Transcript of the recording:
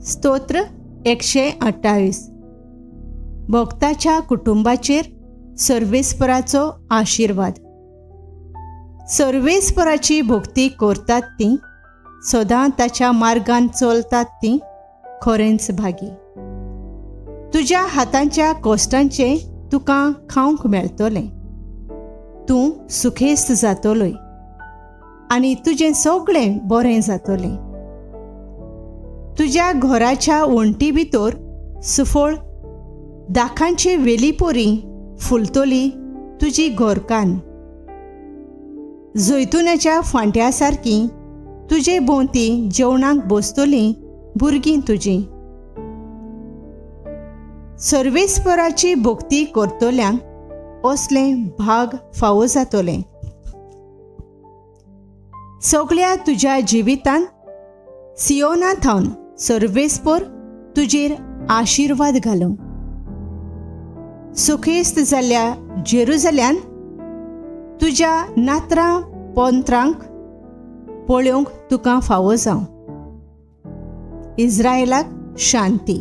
स्तोत्र 128. भक्ताच्या कुटुंबाचेर सर्वेस्पराचो आशीर्वाद. सर्वेस्पराची भक्ती करतात ती, सदां ताच्या मार्गान चलतात ती खरेंच भागी. तुज्या हातांच्या कश्टांचे तुका खावंक मेळटलें. तूं सुखेस्त जातलोय आनी तुजें सगळें बरें जातलें. तुज्या घराच्या वण्टी भितर सुफळ दाखांची वेलीपोरी फुलतली तुजी घरकान. जैतुनाच्या फांट्या सारकी तुजे भोंवती जेवणाक बसतलीं भुरगीं तुजीं. सर्वेस्पराची भक्ती करतल्यांक असलें भाग फावो जातलें. सगळ्या तुज्या जिवितांत सियोना थावन सर्वेस्पर तुजेर आशीर्वाद घालूं. सुखेस्त जाल्ल्या जेरुजल्यान तुज्या नात्रां पोंत्रांक पळोवंक तुका फावो जावं. इस्रायेलाक शांती.